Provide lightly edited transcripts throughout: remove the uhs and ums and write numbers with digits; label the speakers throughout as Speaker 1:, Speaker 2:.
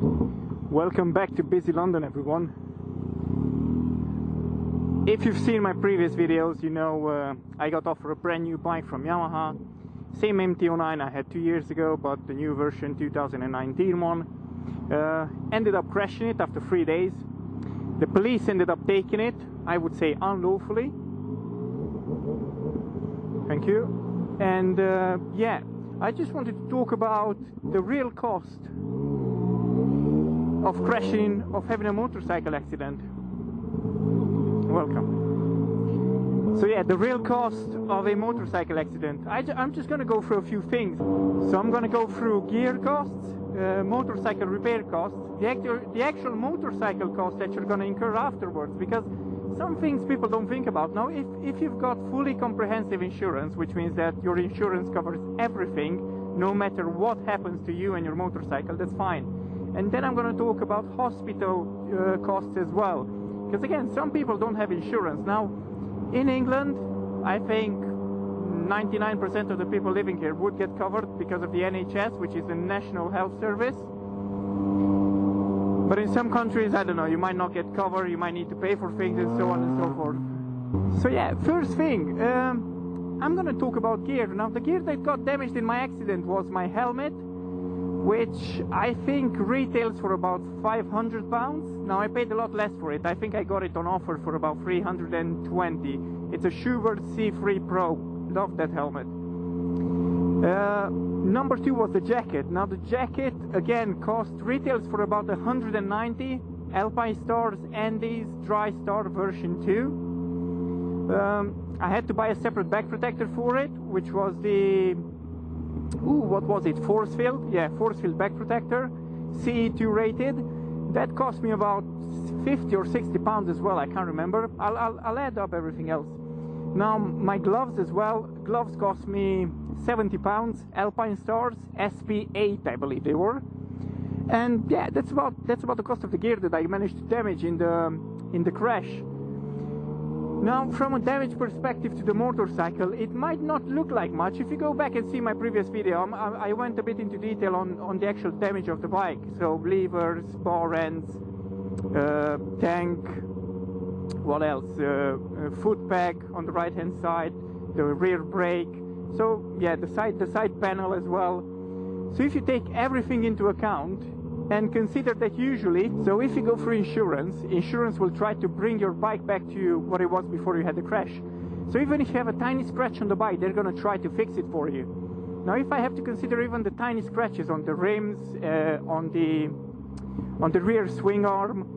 Speaker 1: Welcome back to busy London, everyone. If you've seen my previous videos, you know I got offered a brand new bike from Yamaha. Same MT09 I had 2 years ago, but the new version 2019 one. Ended up crashing it after 3 days. The police ended up taking it, I would say unlawfully. Thank you. And yeah, I just wanted to talk about the real cost of crashing, of having a motorcycle accident. Welcome. So yeah, the real cost of a motorcycle accident. I'm just going to go through a few things. So I'm going to go through gear costs, motorcycle repair costs, the actual motorcycle cost that you're going to incur afterwards, because some things people don't think about. Now, if you've got fully comprehensive insurance, which means that your insurance covers everything, no matter what happens to you and your motorcycle, that's fine. And then I'm going to talk about hospital costs as well. Because again, some people don't have insurance. Now, in England, I think 99% of the people living here would get covered because of the NHS, which is the National Health Service. But in some countries, I don't know, you might not get covered, you might need to pay for things and so on and so forth. So yeah, first thing, I'm going to talk about gear. Now, the gear that got damaged in my accident was my helmet, which I think retails for about £500. Now, I paid a lot less for it. I think I got it on offer for about 320. It's a Schuberth C3 Pro. Love that helmet. Number two was the jacket. Now, the jacket again retails for about 190. Alpine Stars Andes Dry Star version 2. I had to buy a separate back protector for it, which was the what was it? Forcefield? Yeah, Forcefield back protector, CE2 rated. That cost me about 50 or 60 pounds as well. I can't remember. I'll add up everything else. Now, my gloves as well. Gloves cost me 70 pounds. Alpine Stars SP8, I believe they were. And yeah, that's about the cost of the gear that I managed to damage in the crash. Now, from a damage perspective to the motorcycle, it might not look like much. If you go back and see my previous video, I went a bit into detail on the actual damage of the bike. So levers, bar ends, tank, what else? Foot peg on the right hand side, the rear brake. So yeah, the side panel as well. So if you take everything into account, and consider that usually, so if you go for insurance will try to bring your bike back to what it was before you had the crash. So even if you have a tiny scratch on the bike, they're going to try to fix it for you. Now, if I have to consider even the tiny scratches on the rims, on the rear swing arm,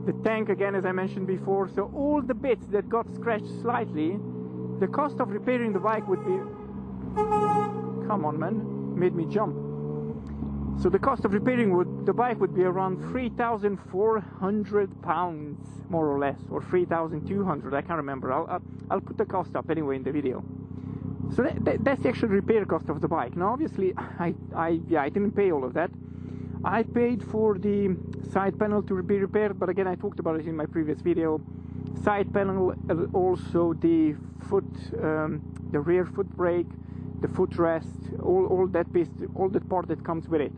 Speaker 1: the tank again, as I mentioned before, so all the bits that got scratched slightly, the cost of repairing the bike would be... Come on, man, made me jump. So the cost of repairing the bike would be around £3,400, more or less, or 3,200. I can't remember. I'll put the cost up anyway in the video. So that's the actual repair cost of the bike. Now, obviously, I didn't pay all of that. I paid for the side panel to be repaired, but again, I talked about it in my previous video. Side panel, also the the rear foot brake, the footrest, all that piece, all that part that comes with it.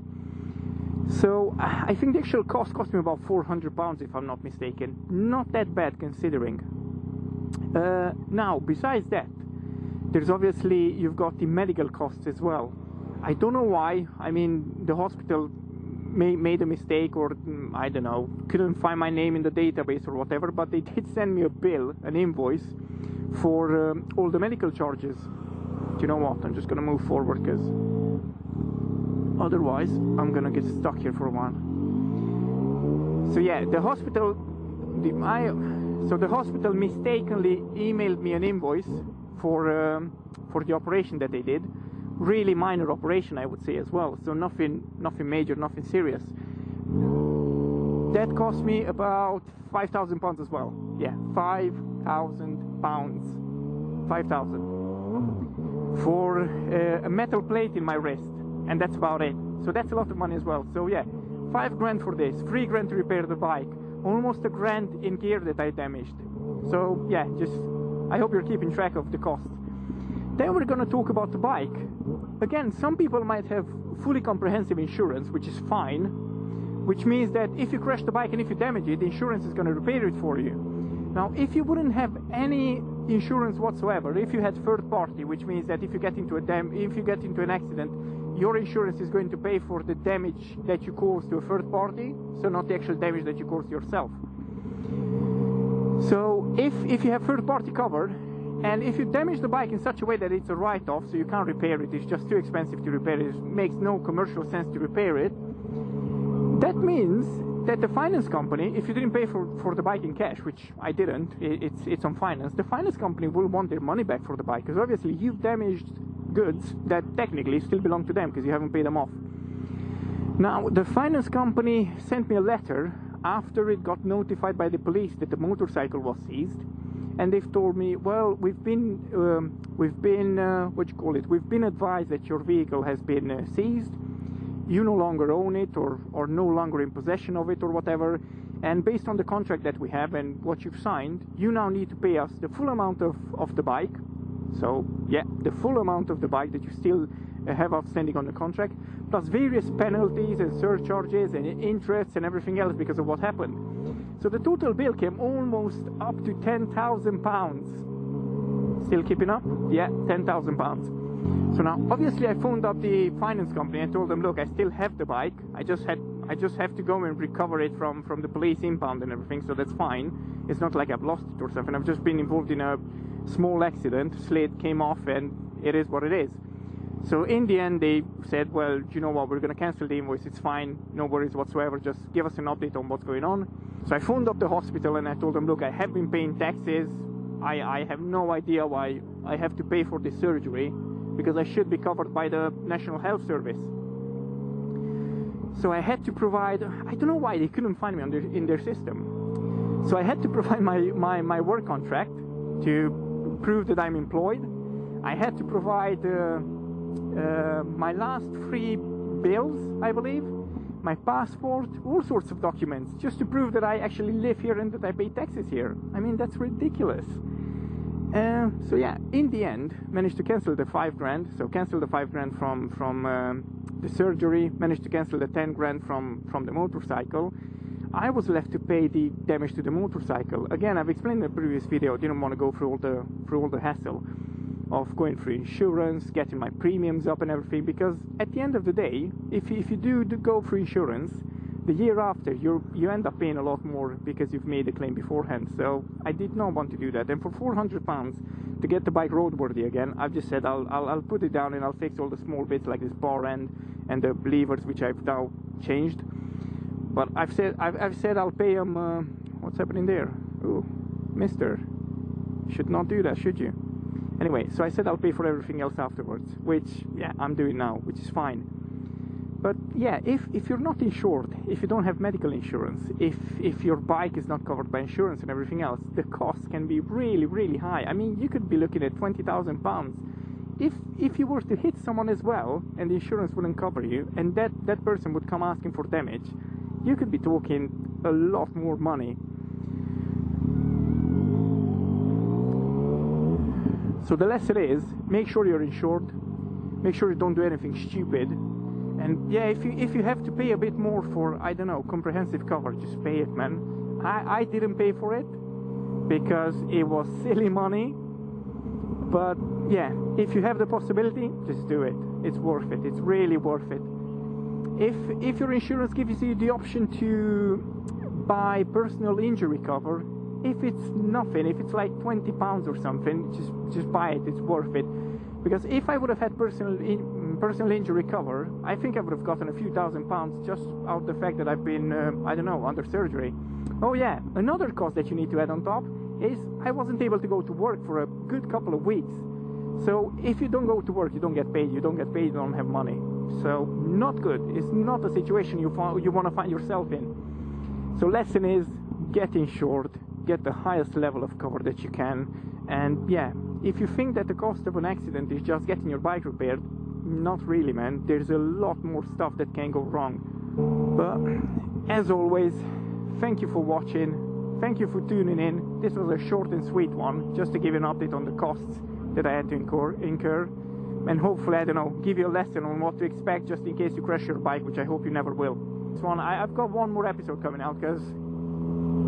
Speaker 1: So I think the actual cost me about £400 if I'm not mistaken. Not that bad considering. Now, besides that, there's obviously, you've got the medical costs as well. I don't know why. I mean, the hospital made a mistake, or I don't know, couldn't find my name in the database or whatever, but they did send me a bill, an invoice for all the medical charges. Do you know what? I'm just gonna move forward because otherwise I'm gonna get stuck here for a while. So yeah, the hospital mistakenly emailed me an invoice for the operation that they did. Really minor operation, I would say, as well. So nothing major, nothing serious. That cost me about £5,000 as well. Yeah, £5,000. 5,000 for a metal plate in my wrist, and that's about it. So that's a lot of money as well. So yeah, 5 grand for this, 3 grand to repair the bike, almost a grand in gear that I damaged. So yeah, just I hope you're keeping track of the cost. Then we're gonna talk about the bike. Again, some people might have fully comprehensive insurance, which is fine, which means that if you crash the bike and if you damage it, the insurance is going to repair it for you. Now, if you wouldn't have any insurance whatsoever, if you had third party, which means that if you get into an accident, your insurance is going to pay for the damage that you cause to a third party, so not the actual damage that you cause yourself. So if you have third party cover, and if you damage the bike in such a way that it's a write-off, so you can't repair it, it's just too expensive to repair it, it makes no commercial sense to repair it, that means that the finance company, if you didn't pay for the bike in cash, which I didn't, it's on finance, the finance company will want their money back for the bike, because obviously you've damaged goods that technically still belong to them because you haven't paid them off. Now, the finance company sent me a letter after it got notified by the police that the motorcycle was seized, and they've told me, well, we've been advised that your vehicle has been seized. You no longer own it, or no longer in possession of it, or whatever, and based on the contract that we have and what you've signed, you now need to pay us the full amount of the bike. So yeah, the full amount of the bike that you still have outstanding on the contract, plus various penalties and surcharges and interests and everything else because of what happened. So the total bill came almost up to £10,000. Still keeping up? Yeah, £10,000. So now, obviously, I phoned up the finance company and told them, look, I still have the bike. I just have to go and recover it from the police impound and everything, so that's fine. It's not like I've lost it or something. I've just been involved in a small accident. Slate came off, and it is what it is. So in the end, they said, well, you know what, we're going to cancel the invoice. It's fine, no worries whatsoever. Just give us an update on what's going on. So I phoned up the hospital and I told them, look, I have been paying taxes. I have no idea why I have to pay for this surgery, because I should be covered by the National Health Service. So I had to provide, I don't know why they couldn't find me in their system. So I had to provide my work contract to prove that I'm employed. I had to provide my last 3 bills, I believe, my passport, all sorts of documents, just to prove that I actually live here and that I pay taxes here. I mean, that's ridiculous. So yeah, in the end, managed to cancel the 5 grand. So cancel the 5 grand from the surgery, managed to cancel the 10 grand from the motorcycle. I was left to pay the damage to the motorcycle. Again, I've explained in the previous video, I didn't want to go through all the hassle of going through insurance, getting my premiums up and everything, because at the end of the day, if you do go through insurance, the year after you end up paying a lot more because you've made a claim beforehand. So I did not want to do that, and for £400 to get the bike roadworthy again, I've just said I'll put it down and I'll fix all the small bits like this bar end and the levers, which I've now changed. But I've said I'll pay them. What's happening there? Oh, mister, should not do that, should you? Anyway, so I said I'll pay for everything else afterwards, which yeah, I'm doing now, which is fine. But yeah, if you're not insured, if you don't have medical insurance, if your bike is not covered by insurance and everything else, the cost can be really, really high. I mean, you could be looking at £20,000. If you were to hit someone as well and the insurance wouldn't cover you, and that person would come asking for damage, you could be talking a lot more money. So the lesson is, make sure you're insured, make sure you don't do anything stupid. And yeah, if you have to pay a bit more for, I don't know, comprehensive cover, just pay it, man. I didn't pay for it because it was silly money. But yeah, if you have the possibility, just do it. It's worth it. It's really worth it. If your insurance gives you the option to buy personal injury cover, if it's nothing, if it's like £20 or something, just buy it. It's worth it. Because if I would have had personal injury cover, I think I would have gotten a few £1,000s just out of the fact that I've been, I don't know, under surgery. Oh yeah, another cost that you need to add on top is I wasn't able to go to work for a good couple of weeks. So if you don't go to work, you don't get paid. You don't get paid, you don't have money. So not good. It's not a situation you want to find yourself in. So lesson is, get insured, get the highest level of cover that you can. And yeah, if you think that the cost of an accident is just getting your bike repaired, not really, man. There's a lot more stuff that can go wrong. But as always, thank you for watching. Thank you for tuning in. This was a short and sweet one, just to give you an update on the costs that I had to incur. And hopefully, I don't know, give you a lesson on what to expect just in case you crash your bike, which I hope you never will. one. I've got one more episode coming out, because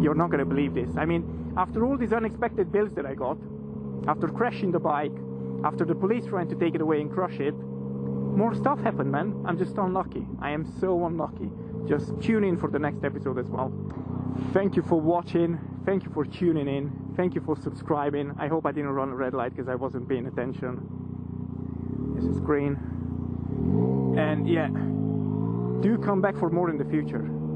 Speaker 1: you're not going to believe this. I mean, after all these unexpected bills that I got, after crashing the bike, after the police trying to take it away and crush it, more stuff happened, man. I'm just unlucky. I am so unlucky. Just tune in for the next episode as well. Thank you for watching. Thank you for tuning in. Thank you for subscribing. I hope I didn't run a red light because I wasn't paying attention. This is green. And yeah, do come back for more in the future.